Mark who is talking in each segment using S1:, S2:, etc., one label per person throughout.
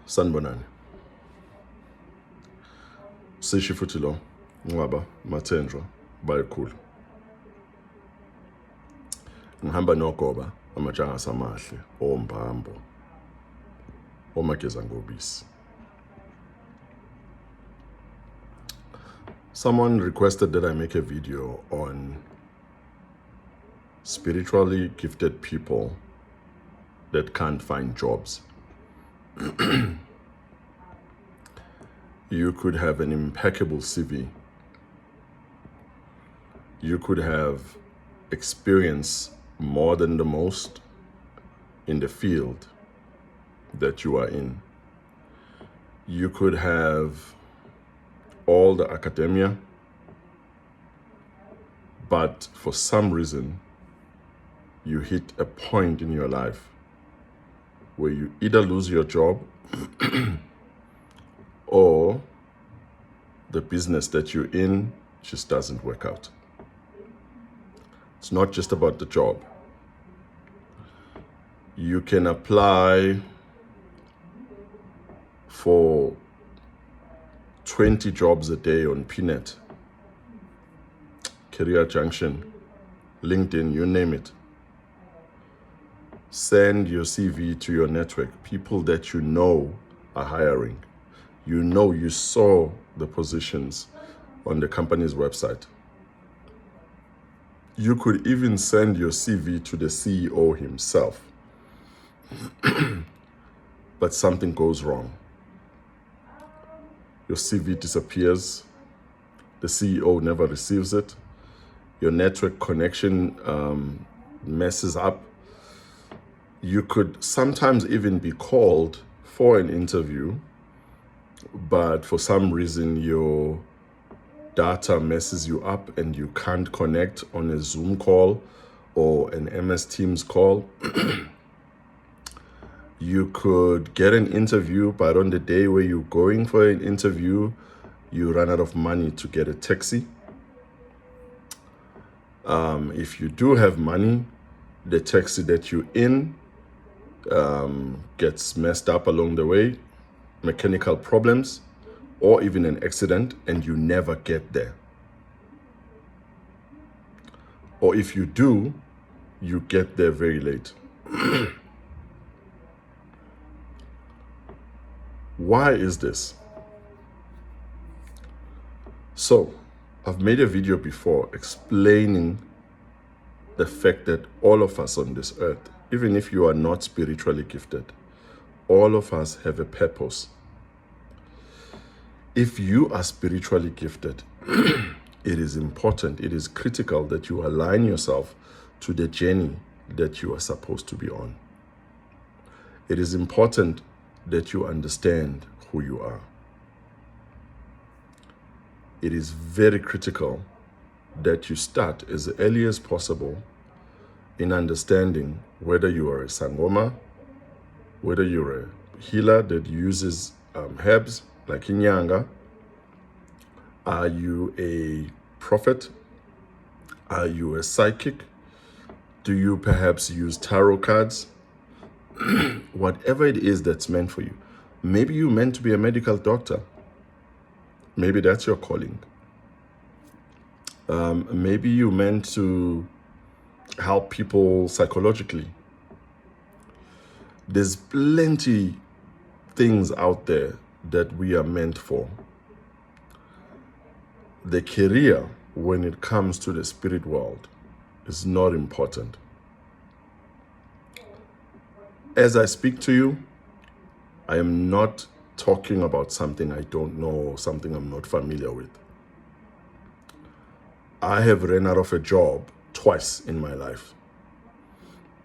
S1: Sanibonani. Sishi futhi lo Ncwaba Mathendra Bayikhulu. Ngihamba nogoba amajanga samahle ombhambo omageza ngobisi. Someone requested that I make a video on spiritually gifted people that can't find jobs. You could have an impeccable CV. You could have experience more than the most in the field that you are in. You could have all the academia, but for some reason, you hit a point in your life where you either lose your job or the business that you're in just doesn't work out. It's not just about the job. You can apply for 20 jobs a day on PNet, Career Junction, LinkedIn, you name it. Send your CV to your network, people that you know are hiring. You know you saw the positions on the company's website. You could even send your CV to the CEO himself. But something goes wrong. Your CV disappears. The CEO never receives it. Your network connection messes up. You could sometimes even be called for an interview, but for some reason your data messes you up and you can't connect on a Zoom call or an MS Teams call. You could get an interview, but on the day where you're going for an interview, you run out of money to get a taxi. If you do have money, the taxi that you're in gets messed up along the way, mechanical problems, or even an accident, and you never get there. Or if you do, you get there very late. Why is this? So, I've made a video before explaining the fact that all of us on this earth, even if you are not spiritually gifted, all of us have a purpose. If you are spiritually gifted, it is important, it is critical that you align yourself to the journey that you are supposed to be on. It is important that you understand who you are. It is very critical that you start as early as possible in understanding whether you are a Sangoma, whether you're a healer that uses herbs like Inyanga. Are you a prophet? Are you a psychic? Do you perhaps use tarot cards? Whatever it is that's meant for you. Maybe you're meant to be a medical doctor. Maybe that's your calling. Maybe you're meant to help people psychologically. There's plenty things out there that we are meant for. The career, when it comes to the spirit world, is not important. As I speak to you, I am not talking about something I don't know or something I'm not familiar with. I have ran out of a job twice in my life.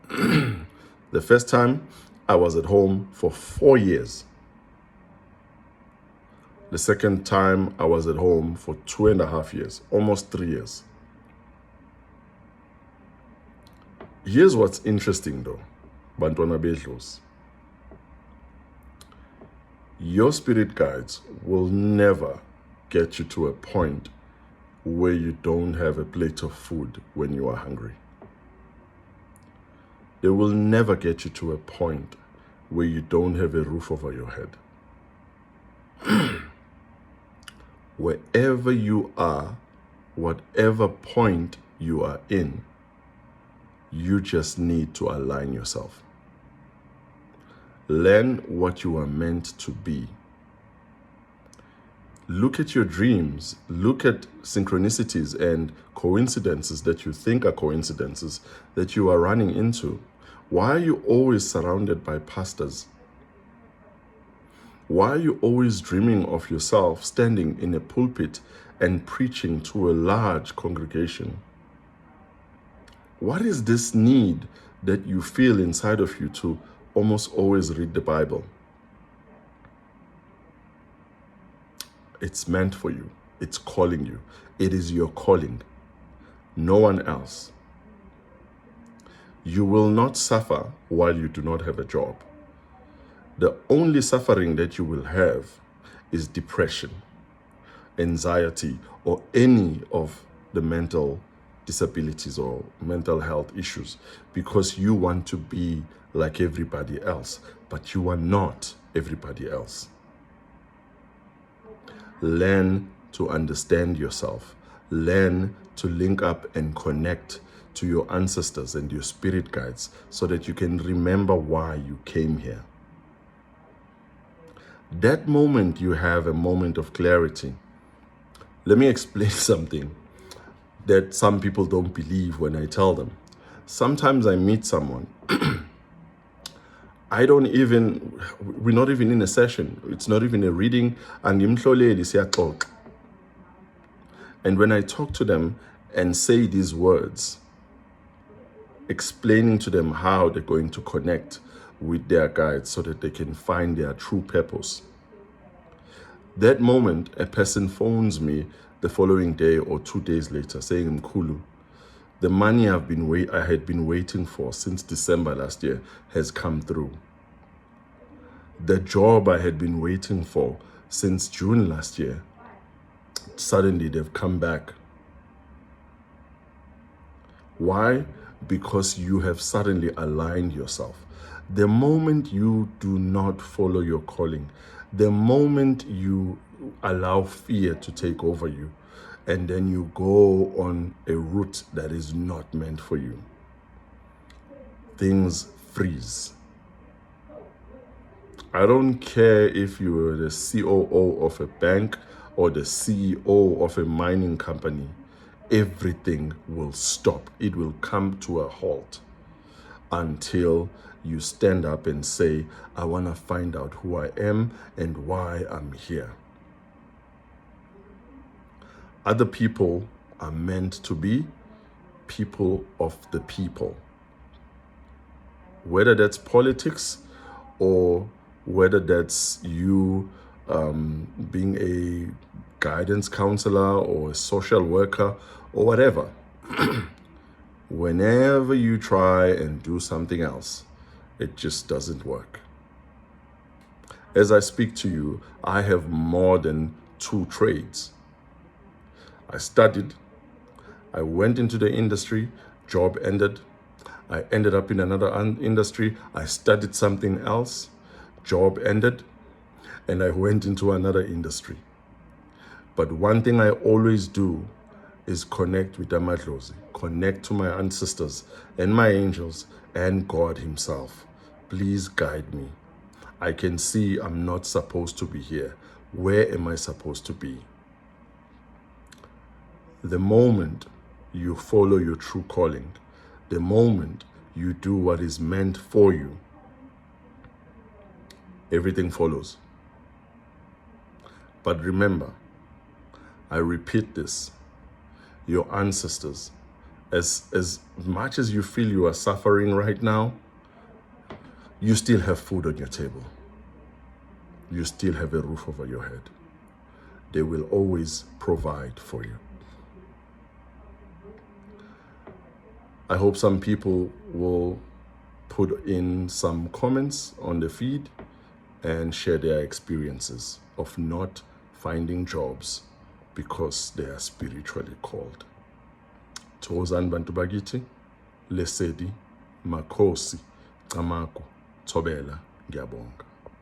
S1: The first time, I was at home for 4 years. The second time, I was at home for 2.5 years, almost 3 years. Here's what's interesting though, Bantwana Bedlos. Your spirit guides will never get you to a point where you don't have a plate of food when you are hungry. They will never get you to a point where you don't have a roof over your head. Wherever you are, whatever point you are in, you just need to align yourself. Learn what you are meant to be. Look at your dreams. Look at synchronicities and coincidences that you think are coincidences that you are running into. Why are you always surrounded by pastors? Why are you always dreaming of yourself standing in a pulpit and preaching to a large congregation? What is this need that you feel inside of you to almost always read the Bible? It's meant for you. It's calling you. It is your calling. No one else. You will not suffer while you do not have a job. The only suffering that you will have is depression, anxiety, or any of the mental disabilities or mental health issues, because you want to be like everybody else, but you are not everybody else. Learn to understand yourself. Learn to link up and connect to your ancestors and your spirit guides so that you can remember why you came here. That moment you have a moment of clarity. Let me explain something that some people don't believe when I tell them. Sometimes I meet someone, we're not even in a session. It's not even a reading. And when I talk to them and say these words, explaining to them how they're going to connect with their guides so that they can find their true purpose. That moment, a person phones me the following day or 2 days later saying, Mkhulu, the money I had been waiting for since December last year has come through. The job I had been waiting for since June last year, suddenly they've come back. Why? Because you have suddenly aligned yourself. The moment you do not follow your calling, the moment you allow fear to take over you, and then you go on a route that is not meant for you, things freeze. I don't care if you are the COO of a bank or the CEO of a mining company. Everything will stop. It will come to a halt until you stand up and say, I want to find out who I am and why I'm here. Other people are meant to be people of the people. Whether that's politics or whether that's you being a guidance counselor or a social worker or whatever. Whenever you try and do something else, it just doesn't work. As I speak to you, I have more than 2 trades. I studied, I went into the industry, job ended, I ended up in another industry, I studied something else, job ended, and I went into another industry. But one thing I always do is connect with Amadlozi, connect to my ancestors and my angels and God himself. Please guide me. I can see I'm not supposed to be here. Where am I supposed to be? The moment you follow your true calling, the moment you do what is meant for you, everything follows. But remember, I repeat this, your ancestors, as much as you feel you are suffering right now, you still have food on your table. You still have a roof over your head. They will always provide for you. I hope some people will put in some comments on the feed and share their experiences of not finding jobs because they are spiritually called. Thokozani bantu bakithi, Lesedi, Makhosi, Camagu, Thobela, ngiyabonga.